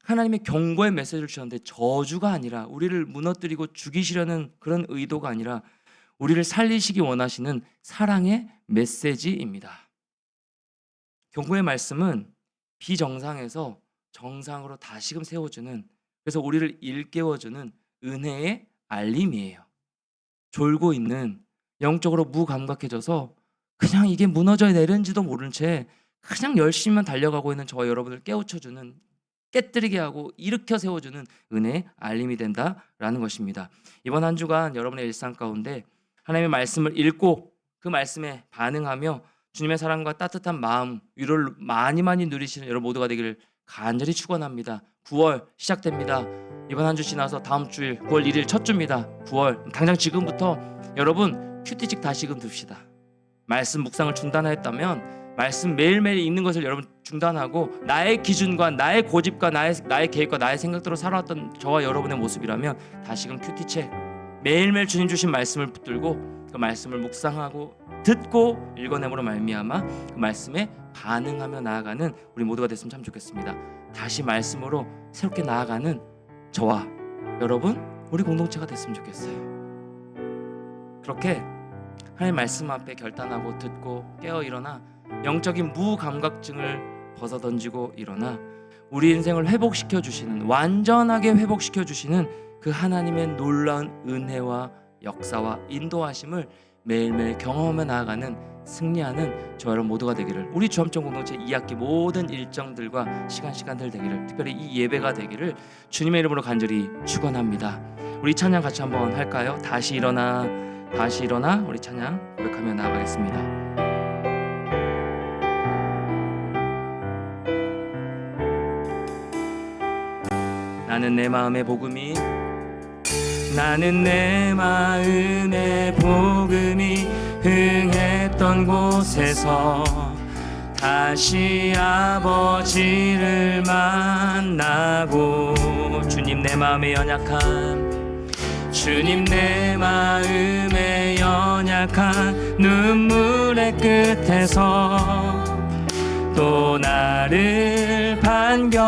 하나님의 경고의 메시지를 주셨는데, 저주가 아니라 우리를 무너뜨리고 죽이시려는 그런 의도가 아니라 우리를 살리시기 원하시는 사랑의 메시지입니다. 경고의 말씀은 비정상에서 정상으로 다시금 세워주는, 그래서 우리를 일깨워주는 은혜의 알림이에요. 졸고 있는, 영적으로 무감각해져서 그냥 이게 무너져 내리는지도 모른 채 그냥 열심히만 달려가고 있는 저와 여러분을 깨우쳐주는, 깨뜨리게 하고 일으켜 세워주는 은혜의 알림이 된다라는 것입니다. 이번 한 주간 여러분의 일상 가운데 하나님의 말씀을 읽고 그 말씀에 반응하며 주님의 사랑과 따뜻한 마음, 위로를 많이 누리시는 여러분 모두가 되기를 간절히 축원합니다. 9월 시작됩니다. 이번 한 주 지나서 다음 주일 9월 1일 첫 주입니다. 9월 당장 지금부터 여러분 큐티직 다시금 듭시다. 말씀 묵상을 중단하였다면 말씀 매일매일 읽는 것을 여러분 중단하고 나의 기준과 나의 고집과 나의 계획과 나의 생각대로 살아왔던 저와 여러분의 모습이라면 다시금 큐티책 매일매일 주님 주신 말씀을 붙들고 그 말씀을 묵상하고 듣고 읽어내므로 말미암아 그 말씀에 반응하며 나아가는 우리 모두가 됐으면 참 좋겠습니다. 다시 말씀으로 새롭게 나아가는 저와 여러분 우리 공동체가 됐으면 좋겠어요. 그렇게 하나님 말씀 앞에 결단하고 듣고 깨어 일어나 영적인 무감각증을 벗어던지고 일어나 우리 인생을 회복시켜 주시는, 완전하게 회복시켜 주시는 그 하나님의 놀라운 은혜와 역사와 인도하심을 매일매일 경험하며 나아가는, 승리하는 저 여러분 모두가 되기를, 우리 주암점 공동체 2학기 모든 일정들과 시간들 되기를, 특별히 이 예배가 되기를 주님의 이름으로 간절히 축원합니다. 우리 찬양 같이 한번 할까요? 다시 일어나 우리 찬양 고백하며 나아가겠습니다. 나는 내 마음의 복음이 흥했던 곳에서 다시 아버지를 만나고, 주님 내 마음에 연약한 눈물의 끝에서 또 나를 반겨주시네.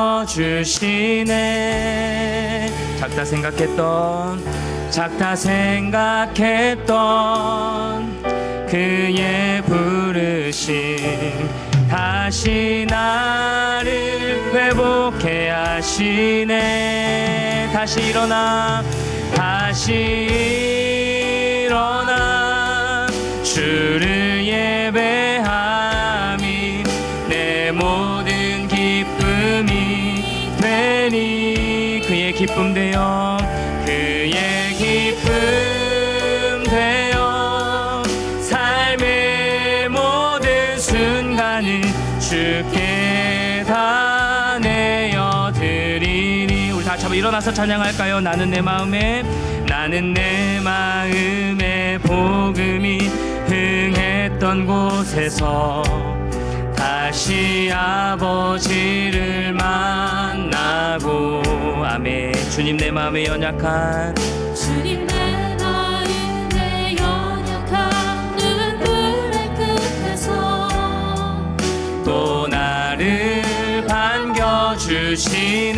작다 생각했던 그의 부르심 다시 나를 회복해 하시네. 다시 일어나 주를 예배함이 내 모든 기쁨이 되니, 그의 기쁨 되어 삶의 모든 순간을 주께 다 내어드리니. 우리 다시 한번 일어나서 찬양할까요? 나는 내 마음의 복음이 흥했던 곳에서 다시 아버지를 만나고. 아멘. 주님 내 마음에 연약한 눈물의 끝에서 또 나를 반겨주시네.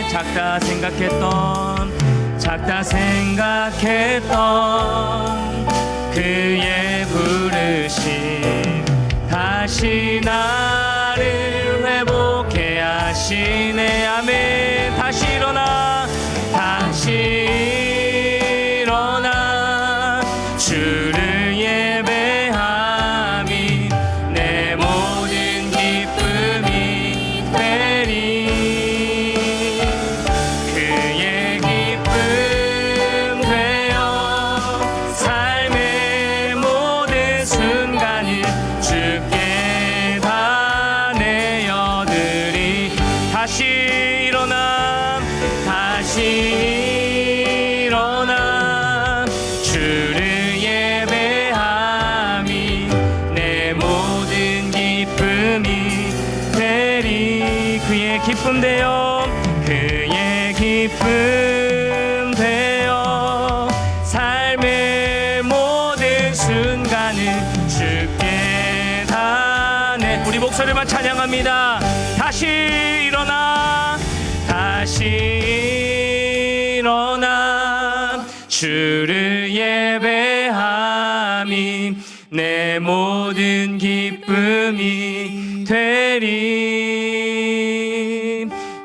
작다 생각했던 그의 부르심 다시 나를 회복해 하시네. 아멘. 다시 일어나 주를 예배함이 내 모든 기쁨이 되리. 그의 다시 일어나 다시 일어나 주를 예배함이 내 모든 기쁨이 되리. 그의 기쁨 되어 그의 기쁨 되어 삶의 모든 순간을 주께 다내. 우리 목소리만 찬양합니다. 다시 일어나 다시 일어나 주를 예배함이 내 모든 기쁨이 되리.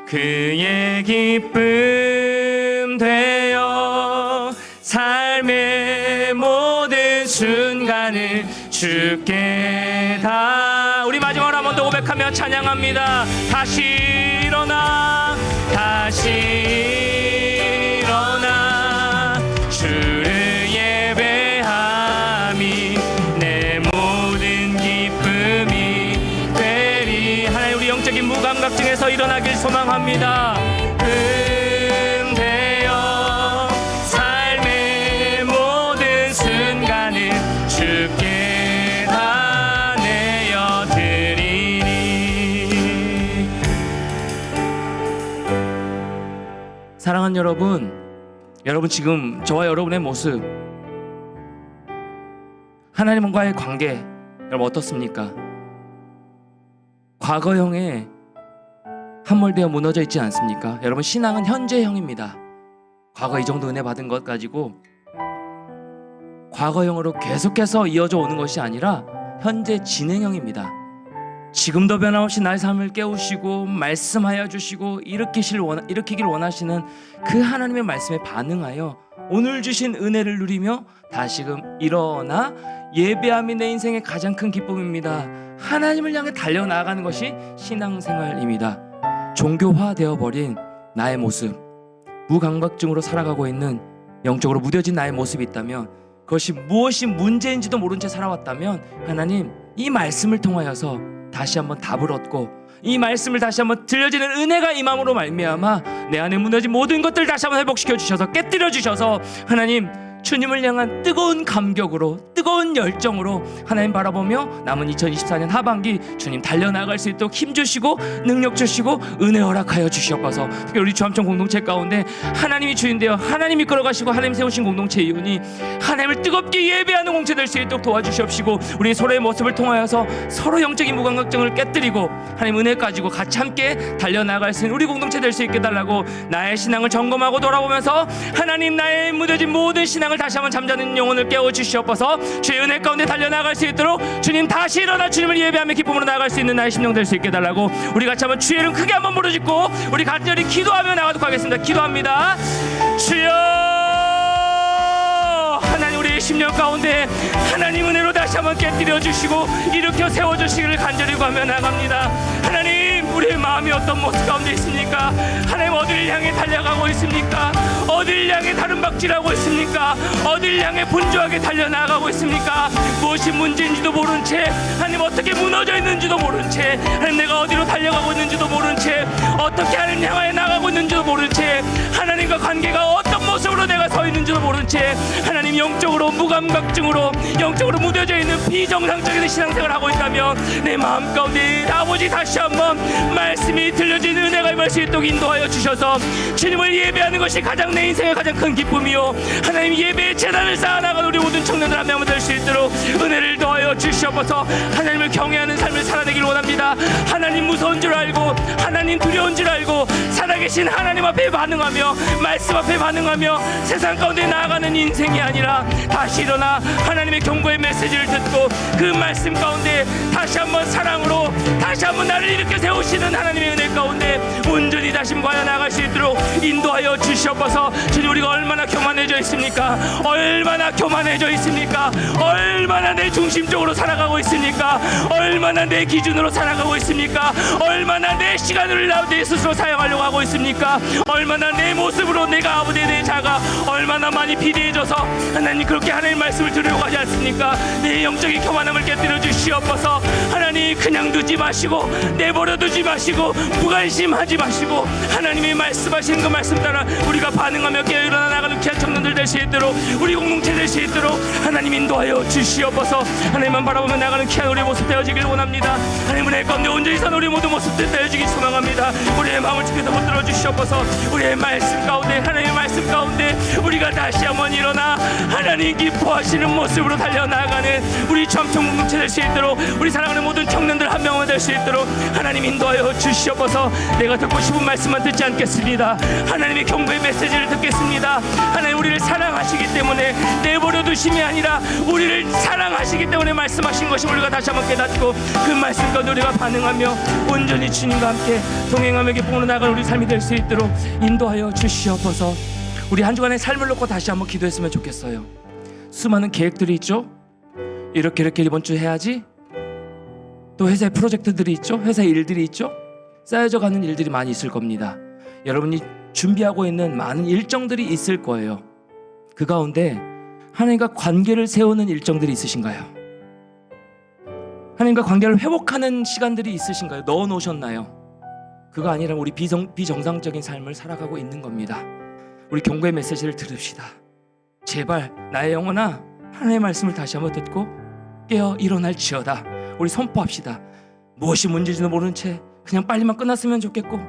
그의 기쁨 되어 삶의 모든 순간을 주께 다. 우리 마지막으로 한 번 더 고백하며 찬양합니다. 다시 일어나 다시 일어나 주를 예배함이 내 모든 기쁨이 되리. 하나님, 우리 영적인 무감각증에서 일어나길 소망합니다. 되어 삶의 모든 순간을 주께 다 내어 드리니. 사랑하는 여러분, 지금 저와 여러분의 모습, 하나님과의 관계 여러분 어떻습니까? 과거형에 함몰되어 무너져 있지 않습니까? 여러분, 신앙은 현재형입니다. 과거 이 정도 은혜 받은 것 가지고 과거형으로 계속해서 이어져 오는 것이 아니라 현재 진행형입니다. 지금도 변함없이 나의 삶을 깨우시고 말씀하여 주시고 일으키길 원하시는 그 하나님의 말씀에 반응하여 오늘 주신 은혜를 누리며 다시금 일어나 예배함이 내 인생의 가장 큰 기쁨입니다. 하나님을 향해 달려나가는 것이 신앙생활입니다. 종교화되어 버린 나의 모습, 무감각증으로 살아가고 있는 영적으로 무뎌진 나의 모습이 있다면, 그것이 무엇이 문제인지도 모른 채 살아왔다면, 하나님 이 말씀을 통하여서 다시 한번 답을 얻고 이 말씀을 다시 한번 들려지는 은혜가 임함으로 말미암아 내 안에 무너진 모든 것들 다시 한번 회복시켜 주셔서 깨뜨려 주셔서 하나님 주님을 향한 뜨거운 감격으로, 뜨거운 열정으로 하나님 바라보며 남은 2024년 하반기 주님 달려나갈 수 있도록 힘주시고 능력 주시고 은혜 허락하여 주시옵소서. 특히 우리 주암청 공동체 가운데 하나님이 주인되어 하나님이 끌어가시고 하나님 세우신 공동체 이윤이 하나님을 뜨겁게 예배하는 공동체 될 수 있도록 도와주시옵시고, 우리 서로의 모습을 통하여서 서로 영적인 무감각증을 깨뜨리고 하나님 은혜 가지고 같이 함께 달려나갈 수 있는 우리 공동체 될 수 있게 달라고, 나의 신앙을 점검하고 돌아보면서 하나님 나의 무뎌진 모든 신앙을 다시 한번 잠자는 영혼을 깨워주시옵소서. 주의 은혜 가운데 달려나갈 수 있도록 주님 다시 일어나 주님을 예배하며 기쁨으로 나아갈 수 있는 나의 심령 될 수 있게 달라고, 우리 같이 한번 주의 이름 크게 한번 부르짖고 우리 간절히 기도하며 나가도록 하겠습니다. 기도합니다. 주여, 하나님 우리의 심령 가운데 하나님 은혜로 다시 한번 깨뜨려 주시고 일으켜 세워주시기를 간절히 구하며 나갑니다. 하나님, 우리의 마음이 어떤 모습 가운데 있습니까? 하나님, 어디를 향해 달려가고 있습니까? 어디를 향해 다름박질하고 있습니까? 어디를 향해 분주하게 달려나가고 있습니까? 무엇이 문제인지도 모른 채, 하나님 어떻게 무너져 있는지도 모른 채, 하나님 내가 어디로 달려가고 있는지도 모른 채, 어떻게 하나님 향하여 나가고 있는지도 모른 채, 하나님과 관계가 어떤 모습으로 내가 서 있는지도 모른 채, 하나님 영적으로 무감각증으로 영적으로 무뎌져 있는 비정상적인 신앙생활을 하고 있다면 내 마음 가운데 아버지 다시 한번 말씀이 들려지는 은혜가 임할 수 있도록 인도하여 주셔서 주님을 예배하는 것이 가장 내 인생의 가장 큰 기쁨이요, 하나님 예배의 재단을 쌓아나가는 우리 모든 청년들 한 명만 될 수 있도록 은혜를 더하여 주시옵소서. 하나님을 경외하는 삶을 살아내길 원합니다. 하나님 무서운 줄 알고 하나님 두려운 줄 알고 살아계신 하나님 앞에 반응하며 말씀 앞에 반응하며 세상 가운데 나아가는 인생이 아니라 다시 일어나 하나님의 경고의 메시지를 듣고 그 말씀 가운데 다시 한번 사랑으로 다시 한번 나를 일으켜 세우시는 하나님의 은혜 가운데 온전히 다시 과연 나아갈 수 있도록 인도하여 주시옵소서. 주님 하나님, 우리가 얼마나 교만해져 있습니까? 얼마나 교만해져 있습니까? 얼마나 내 중심적으로 살아가고 있습니까? 얼마나 내 기준으로 살아가고 있습니까? 얼마나 내 시간을 내 스스로 사용하려고 하고 있습니까? 얼마나 내 모습으로 내가 아버지에 대해 자가 얼마나 많이 비대해져서 하나님 그렇게 하나님 말씀을 들으려고 하지 않습니까? 내 영적인 교만함을 깨뜨려 주시옵소서. 하나님, 그냥 두지 마시고 내버려 두지 마시고 무관심하지 마시고 하나님이 말씀하시는 그 말씀 따라 우리가 반응하며 깨어 일어나 나가는 귀한 청년들 될 수 있도록, 우리 공동체 될 수 있도록 하나님 인도하여 주시옵소서. 하나님만 바라보며 나가는 귀한 우리의 모습 되어지길 원합니다. 하나님, 은혜 가운데 온전히 산 우리 모두 모습 되어지길 소망합니다. 우리의 마음을 지켜서 붙들어 주시옵소서. 우리의 말씀 가운데, 하나님의 말씀 가운데 우리가 다시 한번 일어나 하나님 기뻐하시는 모습으로 달려나가는 우리 점청 공동체 될 수 있도록, 우리 사랑하는 모든 청년들 한 명만 될 수 있도록 하나님 인도하여 주시옵소서. 내가 듣고 싶은 말씀만 듣지 않겠습니다. 하나님의 경고의 메시지를 듣겠습니다. 하나님, 우리를 사랑하시기 때문에 내버려 두심이 아니라 우리를 사랑하시기 때문에 말씀하신 것이 우리가 다시 한번 깨닫고 그 말씀 가운데 우리가 반응하며 온전히 주님과 함께 동행하며 기쁨으로 나아가는 우리 삶이 될 수 있도록 인도하여 주시옵소서. 우리 한 주간의 삶을 놓고 다시 한번 기도했으면 좋겠어요. 수많은 계획들이 있죠. 이렇게 이번 주 해야지. 또 회사의 프로젝트들이 있죠. 회사의 일들이 있죠. 쌓여져 가는 일들이 많이 있을 겁니다. 여러분이 준비하고 있는 많은 일정들이 있을 거예요. 그 가운데 하나님과 관계를 세우는 일정들이 있으신가요? 하나님과 관계를 회복하는 시간들이 있으신가요? 넣어 놓으셨나요? 그거 아니라 우리 비정상적인 삶을 살아가고 있는 겁니다. 우리 경고의 메시지를 들읍시다. 제발 나의 영혼아, 하나님의 말씀을 다시 한번 듣고 깨어 일어날지어다. 우리 선포합시다. 무엇이 문제인지도 모르는 채 그냥 빨리만 끝났으면 좋겠고,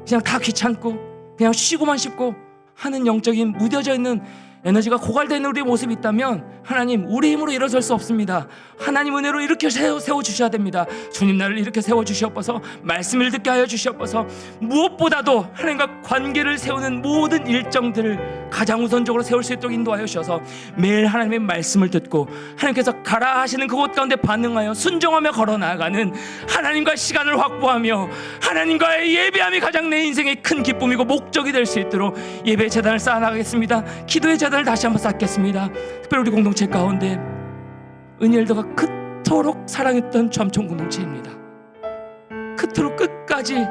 그냥 다 귀찮고 그냥 쉬고만 싶고 하는 영적인 무뎌져 있는 에너지가 고갈되어 있는 우리의 모습이 있다면 하나님, 우리 힘으로 일어설 수 없습니다. 하나님 은혜로 이렇게 세워주셔야 됩니다. 주님, 나를 이렇게 세워주시옵소서. 말씀을 듣게 하여 주시옵소서. 무엇보다도 하나님과 관계를 세우는 모든 일정들을 가장 우선적으로 세울 수 있도록 인도하여 주셔서 매일 하나님의 말씀을 듣고 하나님께서 가라 하시는 그곳 가운데 반응하여 순종하며 걸어나가는 하나님과 시간을 확보하며 하나님과의 예배함이 가장 내 인생의 큰 기쁨이고 목적이 될 수 있도록 예배의 재단을 쌓아나가겠습니다. 기도의 재단을 다시 한번 쌓겠습니다. 특별히 우리 공동체 가운데 은일도가 그토록 사랑했던 점청 공동체입니다. 그토록 끝까지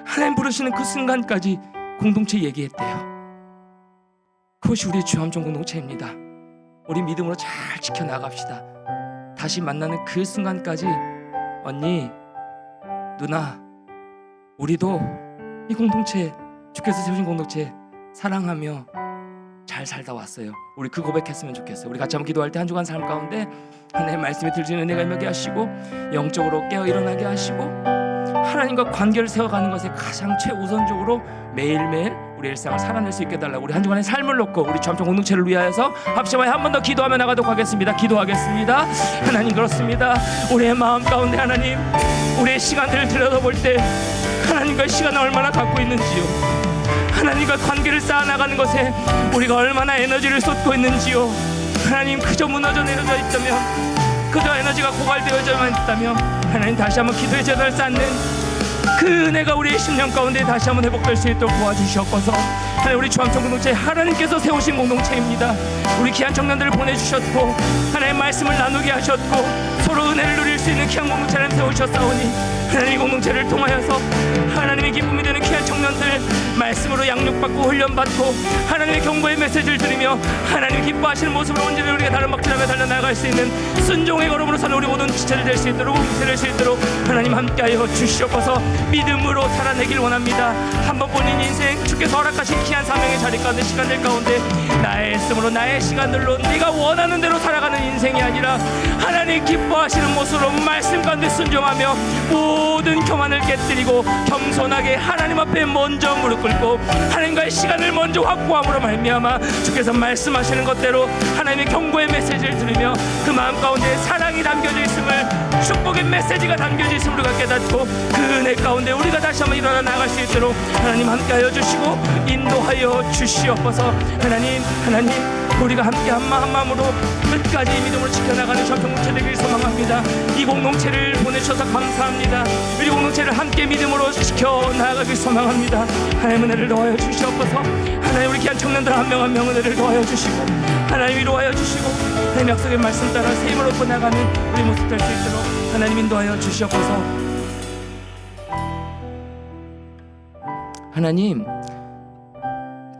하나님 부르시는 그 순간까지 공동체 얘기했대요. 그것이 우리의 주함청 공동체입니다. 우리 믿음으로 잘 지켜나갑시다. 다시 만나는 그 순간까지 언니, 누나, 우리도 이 공동체, 주께서 세우신 공동체 사랑하며 잘 살다 왔어요. 우리 그 고백했으면 좋겠어요. 우리 같이 한번 기도할 때 한 주간 삶 가운데 하나님의 말씀이 들리는 은혜가 임하게 하시고 영적으로 깨어 일어나게 하시고 하나님과 관계를 세워가는 것에 가장 최우선적으로 매일매일 우리 일상을 살아낼 수 있게 해달라고 우리 한 주간의 삶을 놓고 우리 주함청 공동체를 위하여서 합심하여 한 번 더 기도하며 나가도록 하겠습니다. 기도하겠습니다. 하나님, 그렇습니다. 우리의 마음 가운데 하나님, 우리의 시간들을 들여다볼 때 하나님과의 시간을 얼마나 갖고 있는지요, 하나님과 관계를 쌓아나가는 것에 우리가 얼마나 에너지를 쏟고 있는지요. 하나님, 그저 무너져 내려져 있다면, 그저 에너지가 고갈되어져만 있다면 하나님, 다시 한번 기도의 재단을 쌓는 그 은혜가 우리의 심령 가운데 다시 한번 회복될 수 있도록 도와주시옵소서. 하나님, 우리 주함청 공동체 하나님께서 세우신 공동체입니다. 우리 귀한 청년들을 보내주셨고 하나님 말씀을 나누게 하셨고 서로 은혜를 누릴 수 있는 귀한 공동체를 세우셨사오니 하나님 공동체를 통하여서 하나님의 기쁨이 되는 귀한 청년들 말씀으로 양육받고 훈련받고 하나님의 경고의 메시지를 들으며 하나님 기뻐하시는 모습으로 언제나 우리가 다른 막질하며 달려나갈 수 있는 순종의 걸음으로 사는 우리 모든 지체를 될 수 있도록 공동체를 될 수 있도록 하나님 함께하여 주시옵소서. 믿음으로 살아내길 원합니다. 한 번뿐인 인생 주께서 허락하신 귀한 사명의 자리 가운데 시간들 가운데 나의 애씀으로 나의 시간들로 네가 원하는 대로 살아가는 인생이 아니라 하나님 기뻐하시는 모습으로 말씀 가운데 순종하며 모든 교만을 깨뜨리고 겸손하게 하나님 앞에 먼저 무릎 꿇고 하나님과의 시간을 먼저 확보함으로 말미암아 주께서 말씀하시는 것대로 하나님의 경고의 메시지를 들으며 그 마음 가운데 사랑이 담겨져 있음을, 축복의 메시지가 담겨져 있음을 우리가 깨닫고 그 은혜 가운데 우리가 다시 한번 일어나 나갈 수 있도록 하나님 함께하여 주시고 인도하여 주시옵소서. 하나님 우리가 함께 한 마음으로 끝까지 믿음으로 지켜나가는 전통공동체 되길 소망합니다. 이 공동체를 보내주셔서 감사합니다. 우리 공동체 공동체를 함께 믿음으로 지켜 나아가길 소망합니다. 하나님 은혜를 더하여 주시옵소서. 하나님 우리 귀한 청년들 한 명 한 명 은혜를 더하여 주시고 하나님 위로하여 주시고 하나님 약속의 말씀 따라 새 힘을 얻고 나가는 우리 모습 될 수 있도록 하나님 인도하여 주시옵소서. 하나님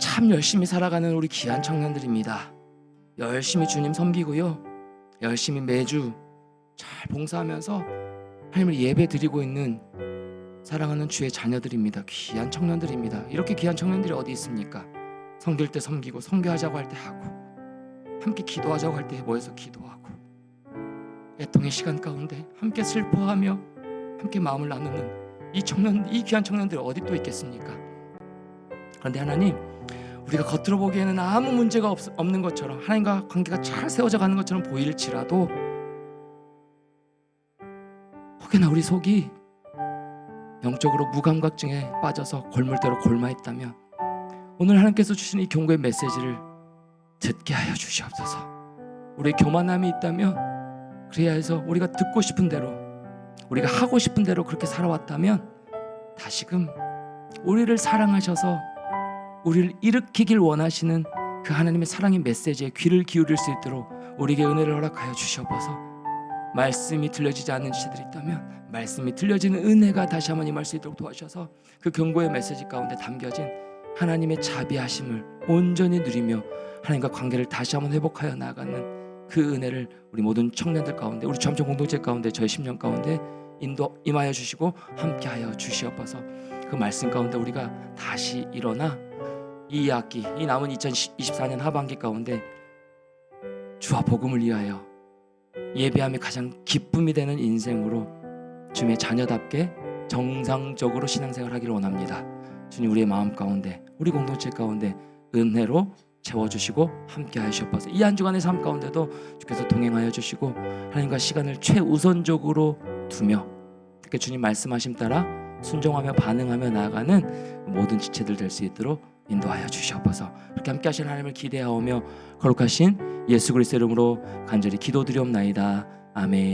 참 열심히 살아가는 우리 귀한 청년들입니다. 열심히 주님 섬기고요, 열심히 매주 잘 봉사하면서 하나님을 예배 드리고 있는 사랑하는 주의 자녀들입니다. 귀한 청년들입니다. 이렇게 귀한 청년들이 어디 있습니까? 섬길 때 섬기고, 선교하자고 할 때 하고, 함께 기도하자고 할 때 모여서 기도하고, 애통의 시간 가운데 함께 슬퍼하며 함께 마음을 나누는 이 귀한 청년들이 어디 또 있겠습니까? 그런데 하나님, 우리가 겉으로 보기에는 아무 문제가 없는 것처럼, 하나님과 관계가 잘 세워져 가는 것처럼 보일지라도 혹여나 우리 속이 영적으로 무감각증에 빠져서 골물대로 골마있다면 오늘 하나님께서 주신 이 경고의 메시지를 듣게 하여 주시옵소서. 우리의 교만함이 있다면, 그래야 해서 우리가 듣고 싶은 대로, 우리가 하고 싶은 대로 그렇게 살아왔다면 다시금 우리를 사랑하셔서 우리를 일으키길 원하시는 그 하나님의 사랑의 메시지에 귀를 기울일 수 있도록 우리에게 은혜를 허락하여 주시옵소서. 말씀이 들려지지 않는 지체들이 있다면 말씀이 들려지는 은혜가 다시 한번 임할 수 있도록 도와주셔서 그 경고의 메시지 가운데 담겨진 하나님의 자비하심을 온전히 누리며 하나님과 관계를 다시 한번 회복하여 나아가는 그 은혜를 우리 모든 청년들 가운데, 우리 주암청 공동체 가운데, 저희 10년 가운데 인도 임하여 주시고 함께하여 주시옵소서. 그 말씀 가운데 우리가 다시 일어나 이 학기, 이 남은 2024년 하반기 가운데 주와 복음을 위하여 예배함이 가장 기쁨이 되는 인생으로 주님의 자녀답게 정상적으로 신앙생활 하기를 원합니다. 주님, 우리의 마음 가운데, 우리 공동체 가운데 은혜로 채워주시고 함께 하시옵소서. 이 한 주간의 삶 가운데도 주께서 동행하여 주시고 하나님과 시간을 최우선적으로 두며 특히 주님 말씀하심 따라 순종하며 반응하며 나아가는 모든 지체들 될 수 있도록 인도하여 주시옵소서. 그렇게 함께 하신 하나님을 기대하오며 거룩하신 예수 그리스도의 이름으로 간절히 기도드리옵나이다. 아멘.